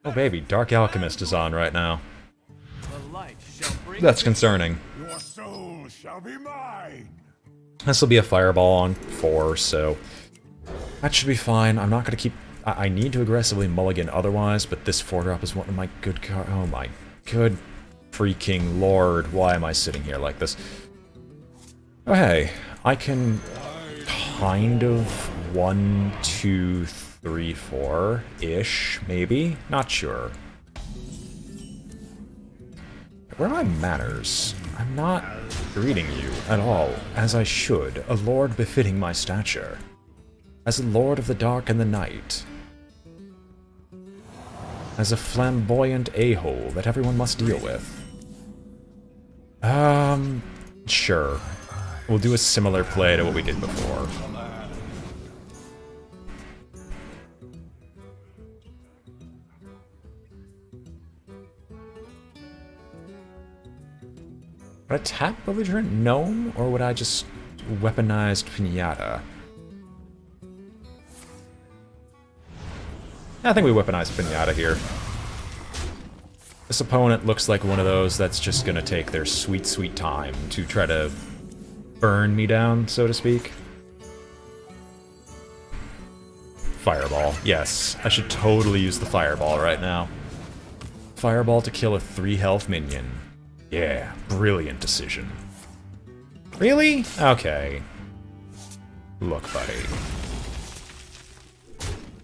Oh baby, Dark Alchemist is on right now. That's concerning. Your soul shall be mine. This will be a fireball on 4, so that should be fine. I'm not going to keep... I need to aggressively mulligan otherwise, but this 4-drop is one of my good cards. Oh my good freaking lord. Why am I sitting here like this? Oh hey, I can kind of 1, 2, 3, 4-ish, maybe? Not sure. Where are my manners? I'm not greeting you at all, as I should, a lord befitting my stature. As a lord of the dark and the night. As a flamboyant a-hole that everyone must deal with. Sure. We'll do a similar play to what we did before. Would I tap Belligerent Gnome, or would I just weaponized Pinata? I think we weaponized Pinata here. This opponent looks like one of those that's just gonna take their sweet, sweet time to try to burn me down, so to speak. Fireball. Yes, I should totally use the Fireball right now. Fireball to kill a 3-health minion. Yeah, brilliant decision. Really? Okay. Look, buddy.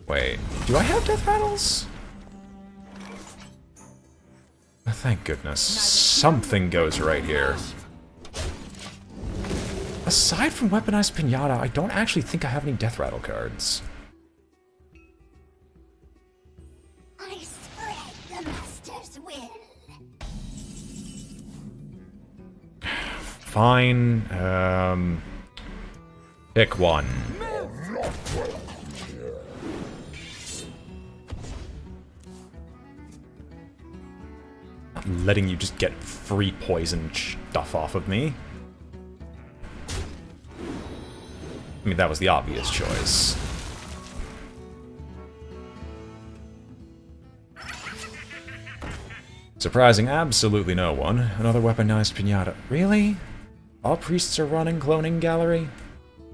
Wait, do I have death rattles? Oh, thank goodness. Something goes right here. Aside from Weaponized Pinata, I don't actually think I have any death rattle cards. I spread the master's will. Fine, pick one. Not letting you just get free poison stuff off of me. I mean, that was the obvious choice. Surprising absolutely no one. Another weaponized pinata. Really? All priests are running cloning gallery?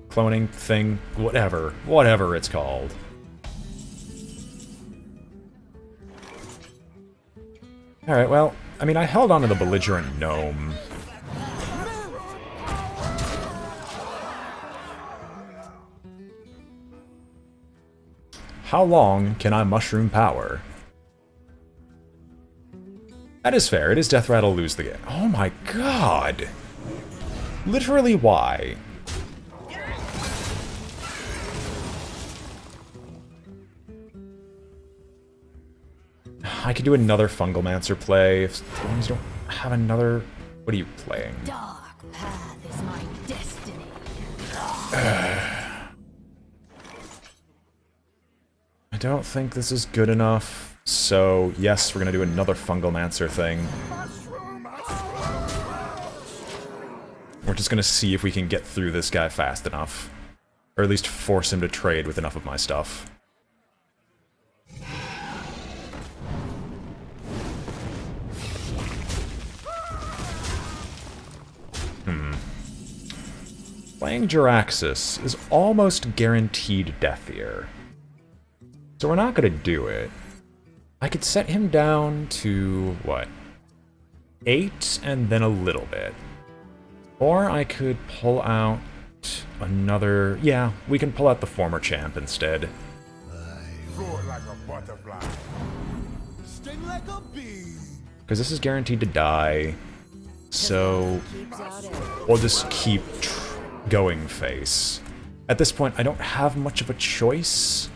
Cloning thing? Whatever. Whatever it's called. Alright, well, I mean, I held on to the belligerent gnome. How long can I mushroom power? That is fair. It is Death Rattle lose the game. Oh my god! Literally, why? I could do another Fungalmancer play if things don't have another... What are you playing? Dark path is my destiny. I don't think this is good enough. So, yes, we're gonna do another Fungalmancer thing. We're just gonna see if we can get through this guy fast enough. Or at least force him to trade with enough of my stuff. Playing Jiraxis is almost guaranteed death here. So we're not gonna do it. I could set him down to, what? 8 and then a little bit. Or I could pull out another... Yeah, we can pull out the former champ instead. Soar like a butterfly. Sting like a bee. Because this is guaranteed to die. So we'll just keep going face. At this point, I don't have much of a choice.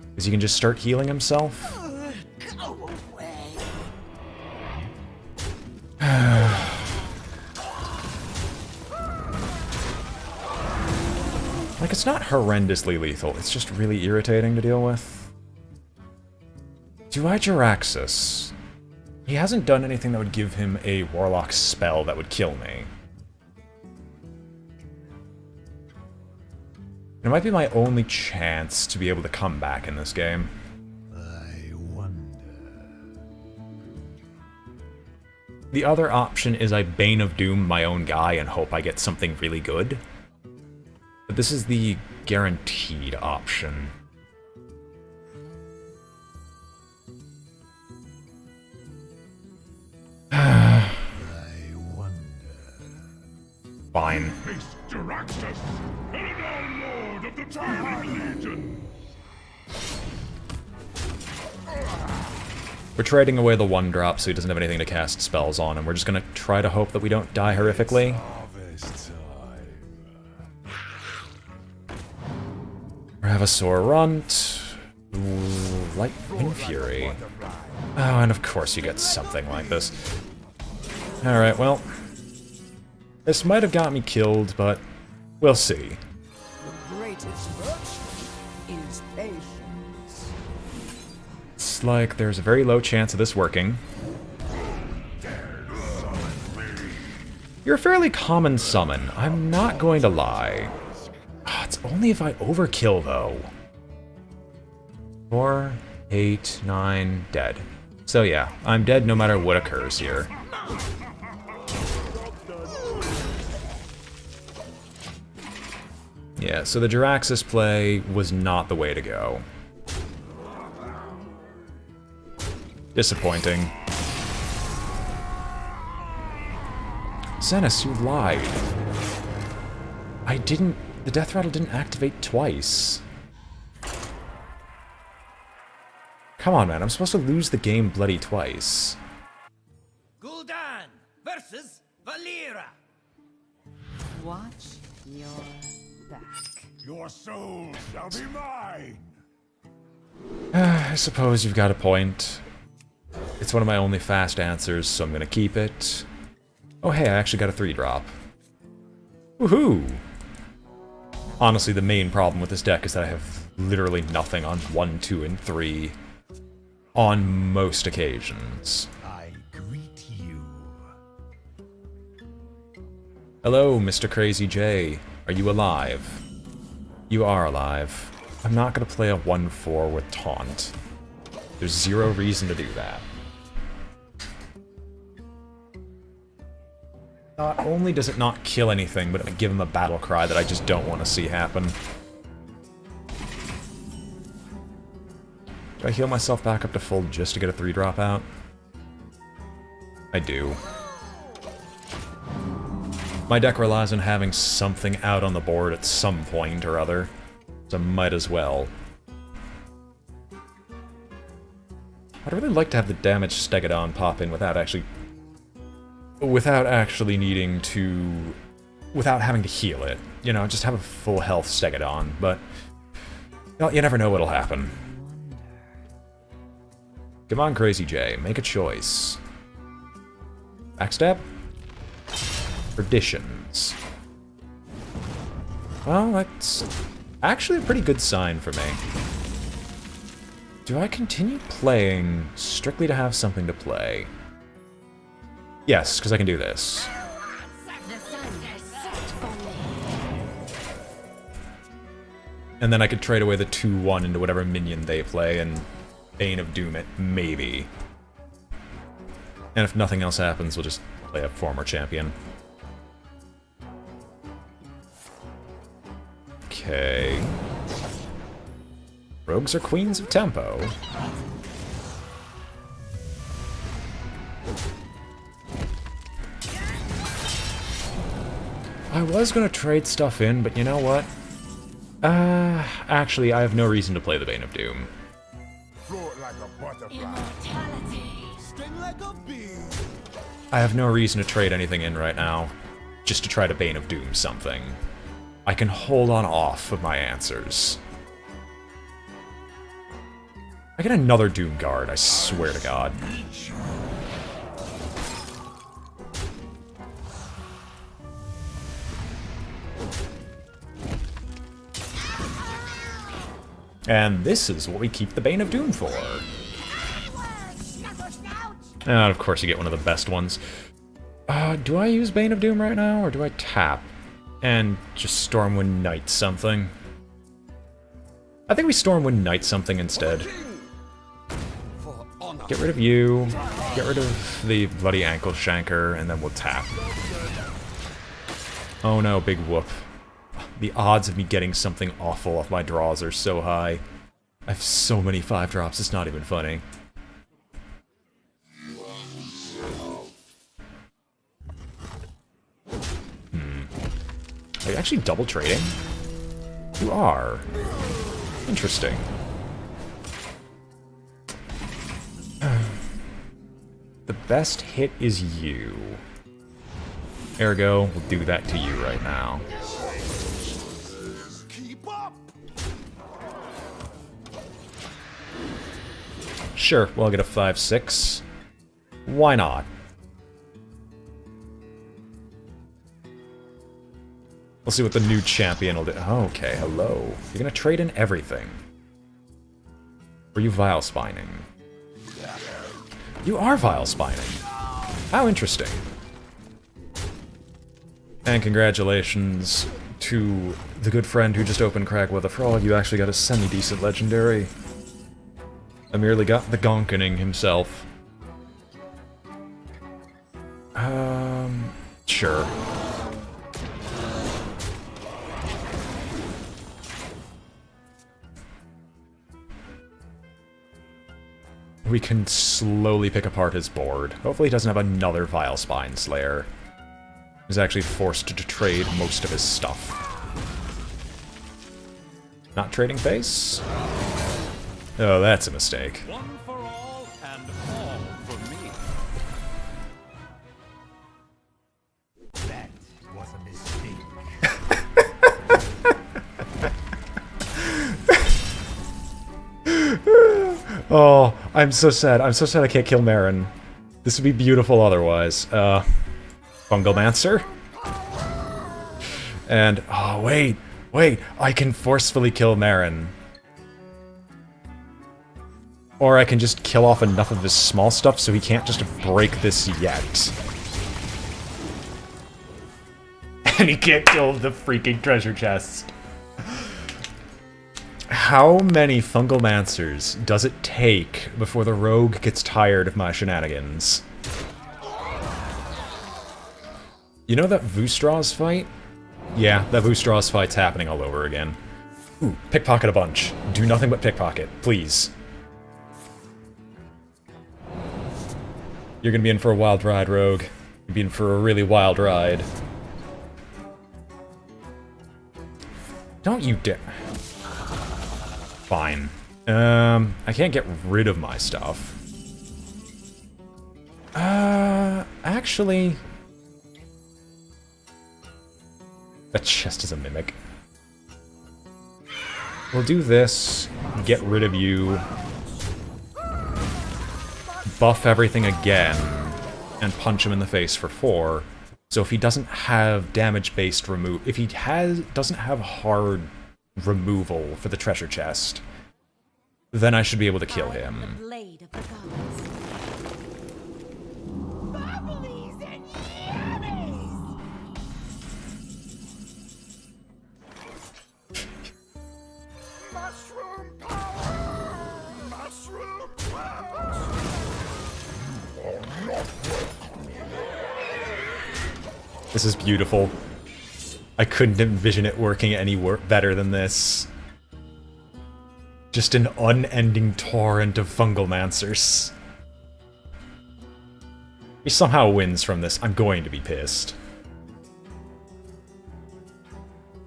Because he can just start healing himself. Go away. Like, it's not horrendously lethal, it's just really irritating to deal with. Do I Jiraxis? He hasn't done anything that would give him a Warlock spell that would kill me. It might be my only chance to be able to come back in this game. The other option is I Bane of Doom my own guy and hope I get something really good. But this is the guaranteed option. I wonder. Fine. Face Jaraxxus, Eldar Lord of the Tyrant Legion. We're trading away the 1-drop so he doesn't have anything to cast spells on, and we're just gonna try to hope that we don't die horrifically. Harvest time. Bravasaur Runt. Ooh, Light Wind Fury. Oh, and of course you get something like this. Alright, well. This might have got me killed, but we'll see. The greatest virtue is patience. It's like there's a very low chance of this working. You're a fairly common summon, I'm not going to lie. It's only if I overkill, though. 4, 8, 9, dead. So yeah, I'm dead no matter what occurs here. Yeah, so the Jaraxxus play was not the way to go. Disappointing. Xenis, you lied. I didn't... The death rattle didn't activate twice. Come on, man, I'm supposed to lose the game bloody twice. Gul'dan versus Valera. Watch your back. Your soul shall be mine. I suppose you've got a point. It's one of my only fast answers, so I'm gonna keep it. Oh hey, I actually got a 3-drop. Woohoo! Honestly, the main problem with this deck is that I have literally nothing on 1, 2, and 3 on most occasions. I greet you. Hello, Mr. Crazy J. Are you alive? You are alive. I'm not gonna play a 1-4 with Taunt. There's zero reason to do that. Not only does it not kill anything, but it give him a battle cry that I just don't want to see happen. Do I heal myself back up to full just to get a 3-drop out? I do. My deck relies on having something out on the board at some point or other, so might as well. I'd really like to have the damage Stegodon pop in without actually needing to... without having to heal it. You know, just have a full health Stegodon, but... well, you never know what'll happen. Come on, Crazy J, make a choice. Backstab? Perditions. Well, that's actually a pretty good sign for me. Do I continue playing strictly to have something to play? Yes, because I can do this. The sun has set for me. And then I could trade away the 2-1 into whatever minion they play and Bane of Doom it, maybe. And if nothing else happens, we'll just play a former champion. Okay. Rogues are queens of tempo. I was gonna trade stuff in, but you know what? Actually, I have no reason to play the Bane of Doom. Float like a butterfly. Immortality. Sting like a bee. I have no reason to trade anything in right now, just to try to Bane of Doom something. I can hold on off of my answers. I get another Doom Guard, I swear to God. And this is what we keep the Bane of Doom for. And of course you get one of the best ones. Do I use Bane of Doom right now, or do I tap and just Stormwind Knight something? I think we Stormwind Knight something instead. Get rid of you. Get get rid of the bloody ankle shanker, and then we'll tap. Oh no, big whoop. The odds of me getting something awful off my draws are so high. I have so many 5-drops, it's not even funny. Are you actually double trading? You are. Interesting. The best hit is you. Ergo, we'll do that to you right now. Keep up. Sure, well, I'll get a 5-6. Why not? We'll see what the new champion will do. Oh, okay, hello. You're gonna trade in everything. Or are you Vile Spining? You are Vile Spining. How interesting. And congratulations to the good friend who just opened Crag with a Frog. You actually got a semi-decent legendary. I merely got the Gonkening himself. Sure. We can slowly pick apart his board. Hopefully he doesn't have another Vile Spine Slayer. He's actually forced to trade most of his stuff. Not trading face? Oh, that's a mistake. One for all and all for me. That was a mistake. Oh, I'm so sad. I'm so sad I can't kill Marin. This would be beautiful otherwise. Fungal Mancer? And, oh, wait, I can forcefully kill Marin. Or I can just kill off enough of his small stuff so he can't just break this yet. And he can't kill the freaking treasure chest. How many Fungal Mancers does it take before the rogue gets tired of my shenanigans? You know that Vustras fight? Yeah, that Vustras fight's happening all over again. Ooh, pickpocket a bunch. Do nothing but pickpocket, please. You're gonna be in for a wild ride, Rogue. You're be in for a really wild ride. Don't you dare. Fine. I can't get rid of my stuff. Actually... That chest is a mimic. We'll do this, get rid of you, buff everything again, and punch him in the face for 4. So if he doesn't have damage-based remove, if he doesn't have hard removal for the treasure chest, then I should be able to kill him. The blade of the gods. Bubblies and yummies. Mushroom power. Mushroom power. This is beautiful. I couldn't envision it working any better than this. Just an unending torrent of Fungal Mancers. If he somehow wins from this, I'm going to be pissed.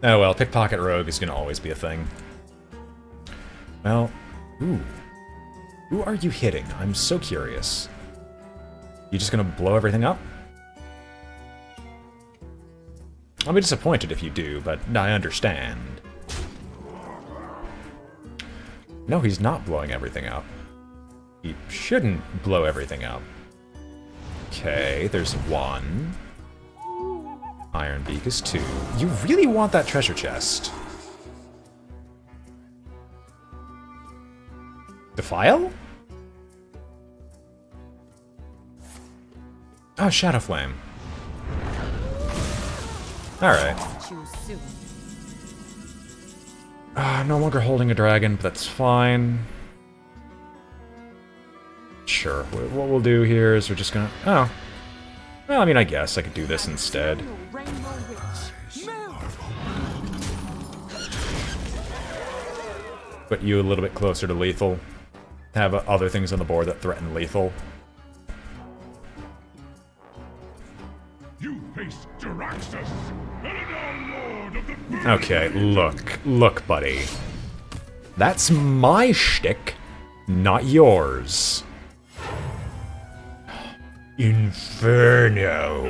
Oh well, Pickpocket Rogue is going to always be a thing. Well, ooh. Who are you hitting? I'm so curious. You just going to blow everything up? I'll be disappointed if you do, but I understand. No, he's not blowing everything up. He shouldn't blow everything up. Okay, there's 1. Iron Beak is 2. You really want that treasure chest? Defile? Oh, Shadow Flame. Alright. Choose soon. I'm no longer holding a dragon, but that's fine. Sure. What we'll do here is we're just gonna... Oh. Well, I mean, I guess I could do this instead. Put you a little bit closer to lethal. Have other things on the board that threaten lethal. You face Jaraxxus, Eladon Lord of the Okay, look, buddy. That's my shtick, not yours. Inferno.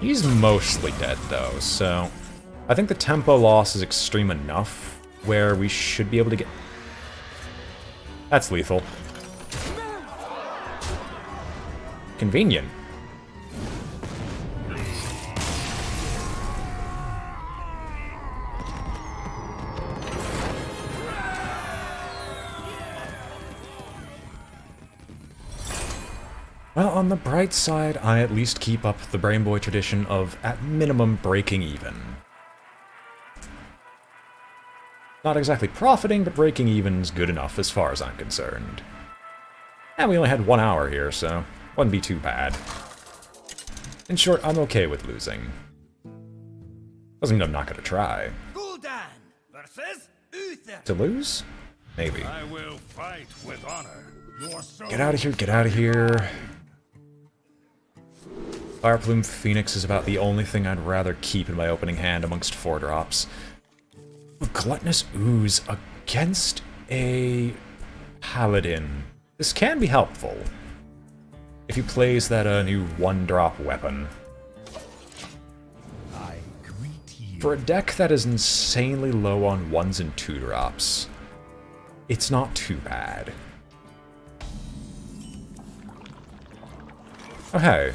He's mostly dead, though, so... I think the tempo loss is extreme enough where we should be able to get... That's lethal. Convenient. Well, on the bright side, I at least keep up the BrainBoy tradition of, at minimum, breaking even. Not exactly profiting, but breaking even's good enough as far as I'm concerned. And we only had 1 hour here, so wouldn't be too bad. In short, I'm okay with losing. Doesn't mean I'm not gonna try. Gul'dan versus Uther. To lose? Maybe. I will fight with honor. Your soul Get out of here, get out of here. Fireplume Phoenix is about the only thing I'd rather keep in my opening hand amongst 4-drops. Gluttonous Ooze against a Paladin. This can be helpful if he plays that new 1-drop weapon. I greet you. For a deck that is insanely low on 1s and 2-drops, it's not too bad. Oh hey.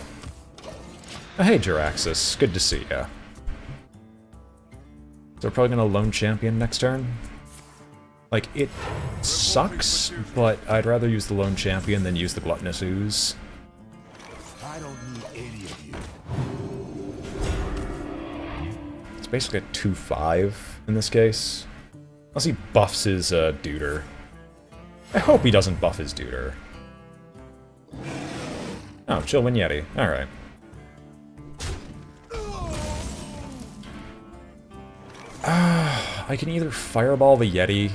Oh hey, Jaraxxus. Good to see ya. So we're probably gonna lone champion next turn? Like, it sucks, but I'd rather use the lone champion than use the Gluttonous Ooze. I don't need any of you. It's basically a 2-5 in this case. Unless he buffs his Duder. I hope he doesn't buff his Duder. Oh, Chillwind Yeti. Alright. I can either Fireball the Yeti,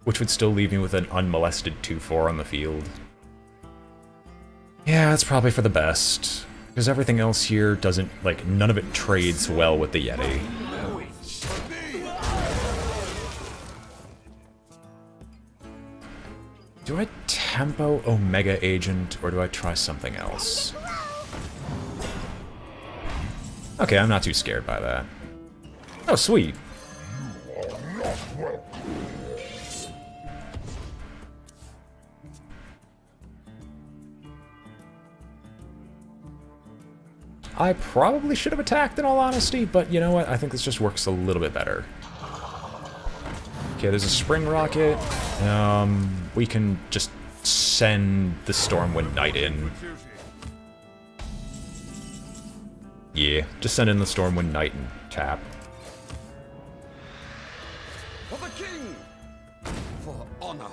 which would still leave me with an unmolested 2-4 on the field. Yeah, that's probably for the best. Because everything else here doesn't, like, none of it trades well with the Yeti. Do I tempo Omega Agent, or do I try something else? Okay, I'm not too scared by that. Oh, sweet. I probably should have attacked, in all honesty, but you know what? I think this just works a little bit better. Okay, there's a Spring Rocket. We can just send the Stormwind Knight in. Yeah, just send in the Stormwind Knight and tap. For the king! For honor.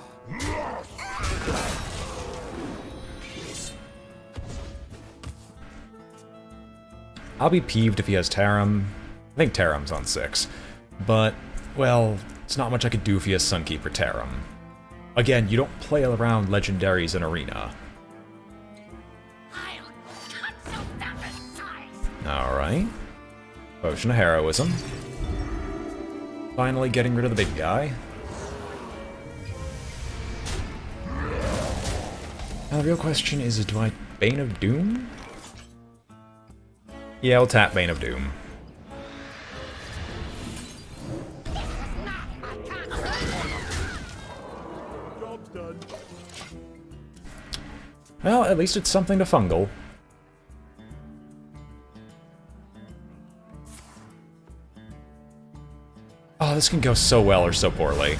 I'll be peeved if he has Tarim. I think Tarim's on 6. But, well, it's not much I could do if he has Sunkeeper Tarim. Again, you don't play around legendaries in Arena. I'll cut so that size. Alright. Potion of Heroism. Finally getting rid of the big guy. Now the real question is do I Bane of Doom? Yeah, I'll tap Bane of Doom. job's done. Well, at least it's something to Fungal. Oh, this can go so well or so poorly.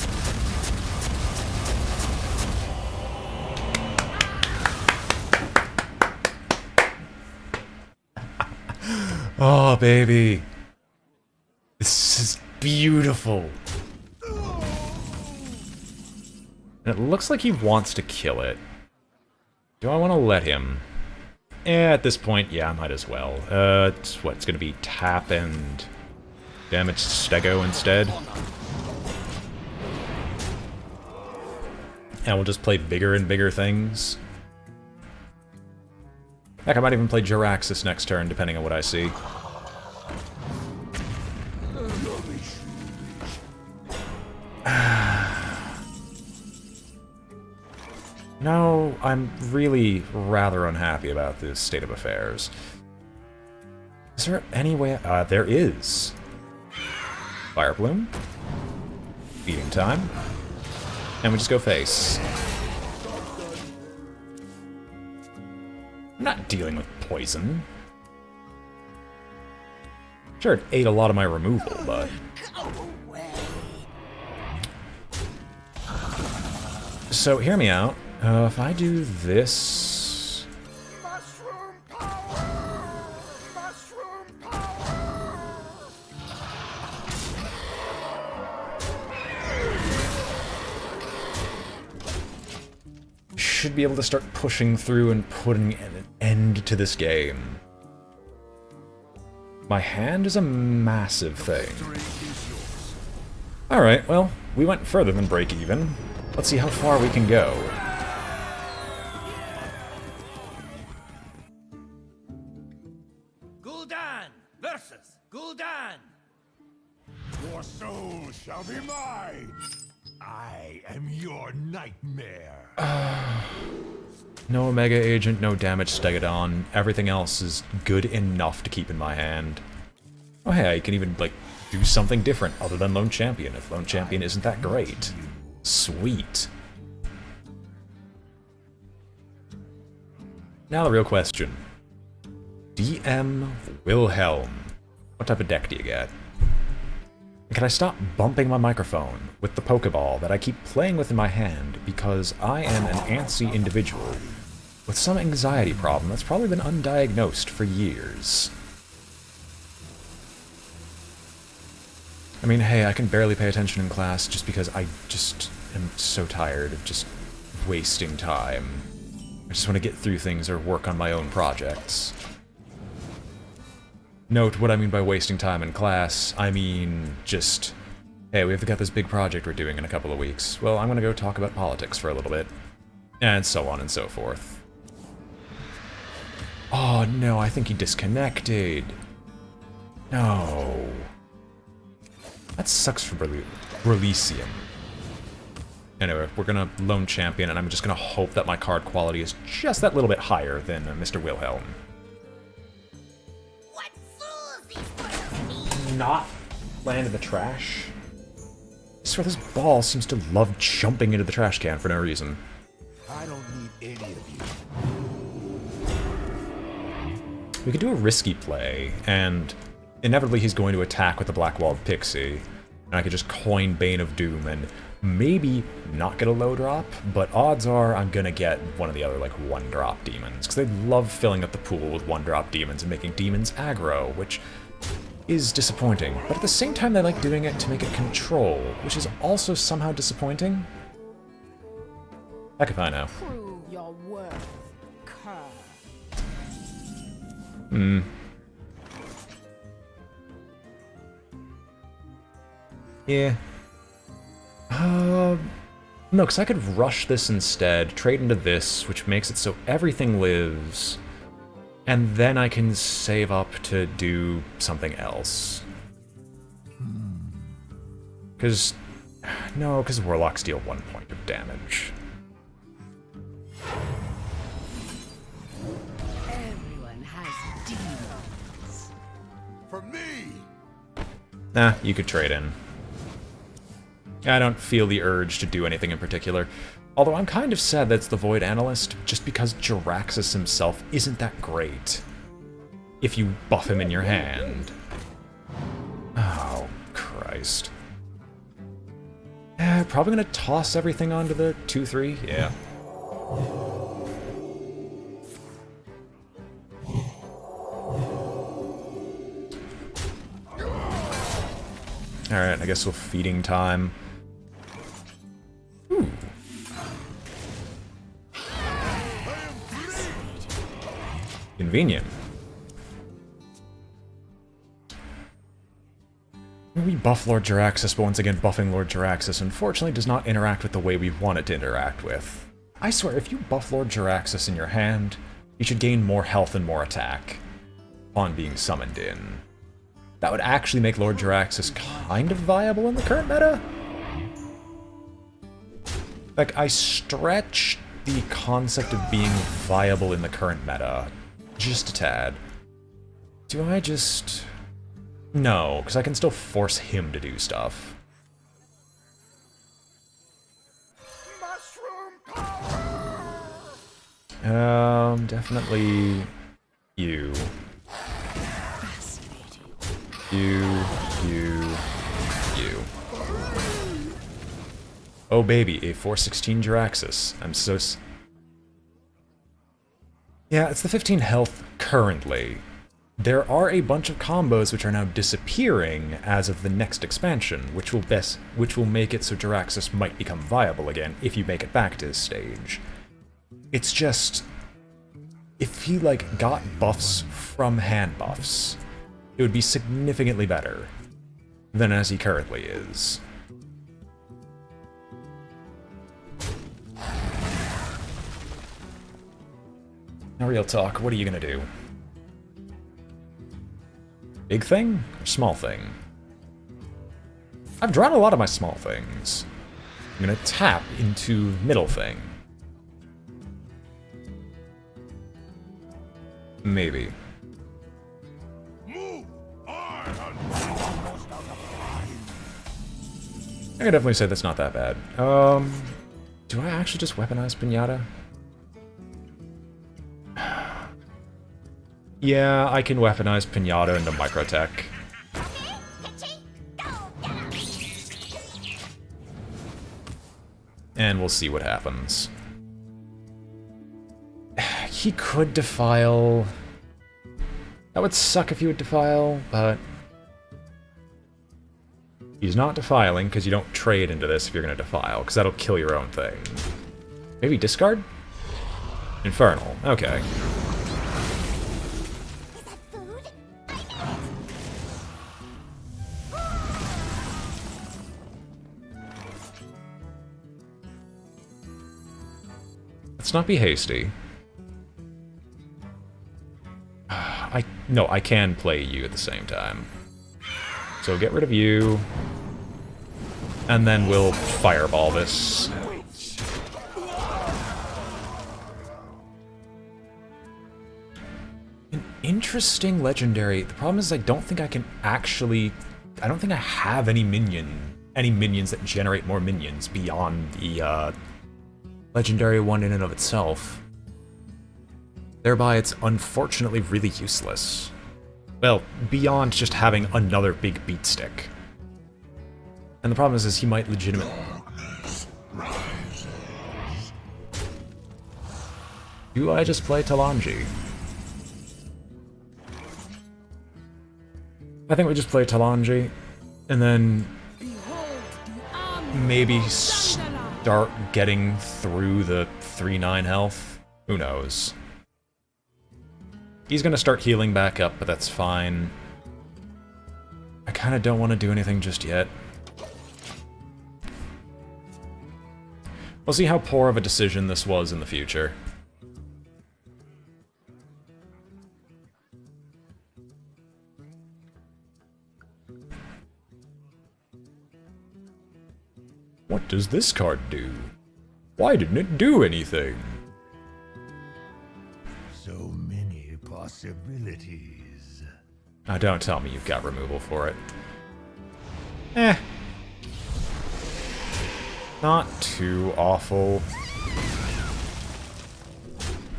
Oh, baby. This is beautiful. And it looks like he wants to kill it. Do I want to let him? At this point, yeah, I might as well. It's gonna be tap and damage Stego instead. And we'll just play bigger and bigger things. Heck, I might even play Jiraxis next turn, depending on what I see. No, I'm really rather unhappy about this state of affairs. Is there any way... there is. Fire Bloom. Feeding time. And we just go face. I'm not dealing with poison. Sure, it ate a lot of my removal, but... So, hear me out. If I do this... Mushroom power! Mushroom power! Should be able to start pushing through and putting an end to this game. My hand is a massive thing. Alright, well, we went further than break even. Let's see how far we can go. Gul'dan versus Gul'dan. Your soul shall be mine! I am your nightmare! No Omega Agent, no damage Stegodon. Everything else is good enough to keep in my hand. Oh hey, I can even, like, do something different other than Lone Champion, if Lone Champion isn't that great. Sweet. Now the real question. DM Wilhelm. What type of deck do you get? And can I stop bumping my microphone with the Pokeball that I keep playing with in my hand because I am an antsy individual with some anxiety problem that's probably been undiagnosed for years? I mean, hey, I can barely pay attention in class just because I just am so tired of just wasting time. I just want to get through things or work on my own projects. Note what I mean by wasting time in class. I mean just, hey, we've got this big project we're doing in a couple of weeks. Well, I'm going to go talk about politics for a little bit. And so on and so forth. Oh, no, I think he disconnected. No. That sucks for Berlisium. Anyway, we're gonna Lone Champion, and I'm just gonna hope that my card quality is just that little bit higher than Mr. Wilhelm. What fools these world be! Not land in the trash? I swear this ball seems to love jumping into the trash can for no reason. I don't need any of you. We could do a risky play, and inevitably he's going to attack with the Blackwalled Pixie, and I could just coin Bane of Doom and maybe not get a low drop, but odds are I'm gonna get one of the other, like, one-drop demons, because they love filling up the pool with one-drop demons and making demons aggro, which is disappointing. But at the same time, they like doing it to make it control, which is also somehow disappointing. Heck if I know. Prove your worth, cur. Yeah. No, because I could rush this instead, trade into this, which makes it so everything lives, and then I can save up to do something else. Because, no, because Warlocks deal 1 point of damage. Everyone has demons. For me! Nah, you could trade in. I don't feel the urge to do anything in particular. Although I'm kind of sad that it's the Void Analyst, just because Jiraxis himself isn't that great. If you buff him in your hand. Oh, Christ. Probably gonna toss everything onto the 2-3, yeah. Alright, I guess we'll feeding time. Ooh. Convenient. We buff Lord Jaraxxus, but once again, buffing Lord Jaraxxus unfortunately does not interact with the way we want it to interact with. I swear, if you buff Lord Jaraxxus in your hand, you should gain more health and more attack upon being summoned in. That would actually make Lord Jaraxxus kind of viable in the current meta. Like, I stretch the concept of being viable in the current meta just a tad. Do I just... No, because I can still force him to do stuff. Definitely you. You. Oh baby, a 416 Jaraxxus. I'm so yeah, it's the 15 health currently. There are a bunch of combos which are now disappearing as of the next expansion, which will make it so Jaraxxus might become viable again if you make it back to this stage. It's just, if he like got buffs from hand buffs, it would be significantly better than as he currently is. Now real talk, what are you gonna do? Big thing or small thing? I've drawn a lot of my small things. I'm gonna tap into middle thing. Maybe. I can definitely say that's not that bad. Do I actually just weaponize Pinata? Yeah, I can weaponize Pinata into Microtech. And we'll see what happens. He could Defile. That would suck if he would Defile, but... He's not Defiling, because you don't trade into this if you're going to Defile, because that'll kill your own thing. Maybe discard? Infernal, okay. Let's not be hasty. No, I can play you at the same time. So get rid of you. And then we'll fireball this. An interesting legendary. The problem is I don't think I can actually... I don't think I have any minions that generate more minions beyond the legendary one in and of itself. Thereby, it's unfortunately really useless. Well, beyond just having another big beat stick. And the problem is he might legitimately... Do I just play Talanji? I think we just play Talanji, and then maybe start getting through the 3-9 health. Who knows? He's gonna start healing back up, but that's fine. I kinda don't want to do anything just yet. We'll see how poor of a decision this was in the future. What does this card do? Why didn't it do anything? So many possibilities. Now don't tell me you've got removal for it. Eh. Not too awful.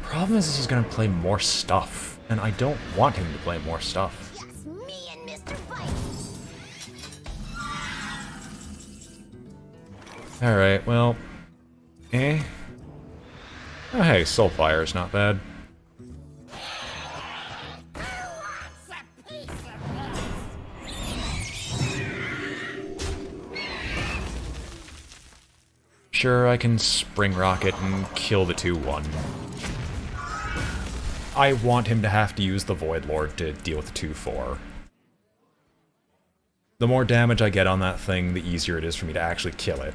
Problem is he's gonna play more stuff, and I don't want him to play more stuff. That's me and Mr. Fight. Alright, well... Eh? Oh hey, Soulfire's not bad. Sure, I can Spring Rocket and kill the 2-1. I want him to have to use the Void Lord to deal with 2-4. The more damage I get on that thing, the easier it is for me to actually kill it.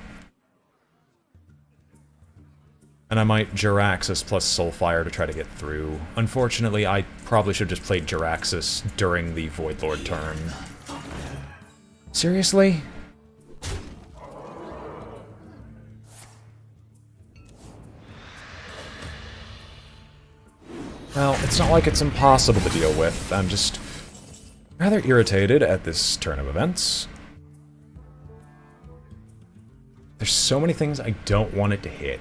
And I might Jiraxis plus Soulfire to try to get through. Unfortunately, I probably should have just played Jiraxis during the Void Lord turn. Seriously? Well, it's not like it's impossible to deal with. I'm just rather irritated at this turn of events. There's so many things I don't want it to hit.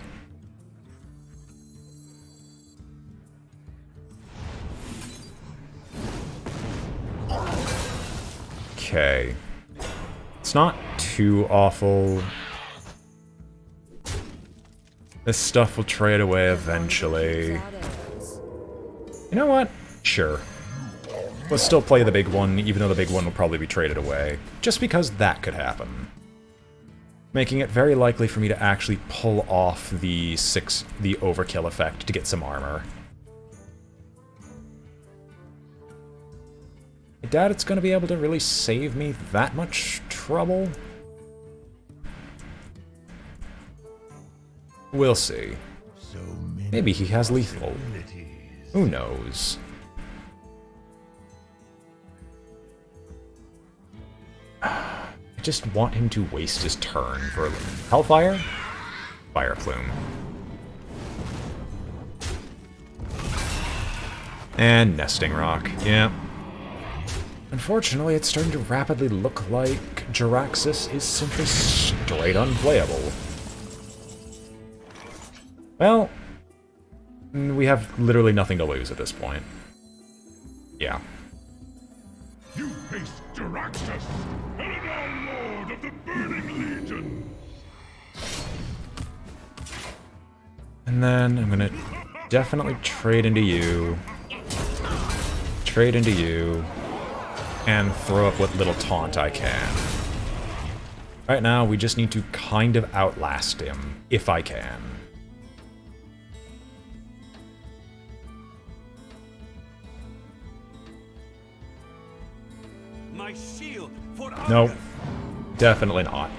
Okay. It's not too awful. This stuff will trade away eventually. You know what? Sure. Let's still play the big one, even though the big one will probably be traded away. Just because that could happen. Making it very likely for me to actually pull off the overkill effect to get some armor. I doubt it's going to be able to really save me that much trouble. We'll see. Maybe he has lethal. Who knows? I just want him to waste his turn for Hellfire? Fire Plume. And Nesting Rock, yeah. Unfortunately, it's starting to rapidly look like Jiraxis is simply straight unplayable. Well, we have literally nothing to lose at this point. Yeah. You face Jiraxis, Eldar Lord of the Burning Legion. And then I'm gonna definitely trade into you. Trade into you. And throw up what little taunt I can. Right now, we just need to kind of outlast him, if I can. My shield for Nope. Definitely not.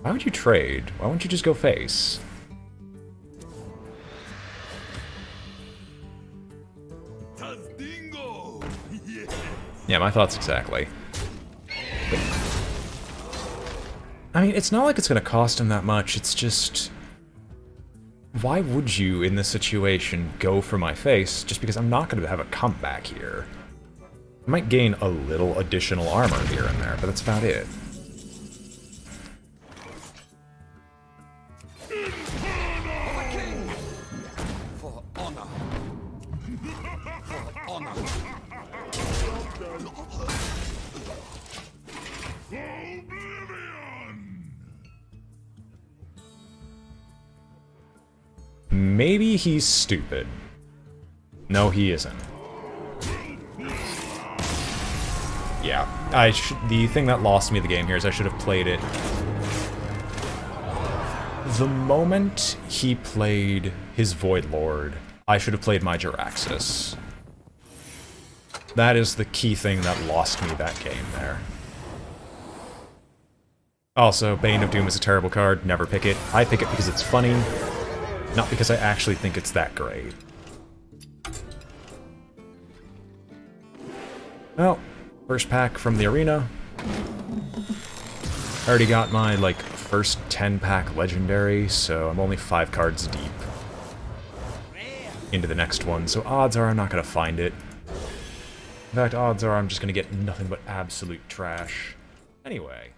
Why would you trade? Why wouldn't you just go face? Yeah, my thoughts exactly. I mean, it's not like it's going to cost him that much, it's just... Why would you, in this situation, go for my face, just because I'm not going to have a comeback here? I might gain a little additional armor here and there, but that's about it. for honor. For honor. Maybe he's stupid. No, he isn't. Yeah, the thing that lost me the game here is I should have played it. The moment he played his Void Lord, I should have played my Jiraxis. That is the key thing that lost me that game there. Also, Bane of Doom is a terrible card, never pick it. I pick it because it's funny, not because I actually think it's that great. Well, first pack from the arena. I already got my, like, first 10-pack legendary, so I'm only 5 cards deep into the next one, so odds are I'm not going to find it. In fact, odds are I'm just going to get nothing but absolute trash. Anyway.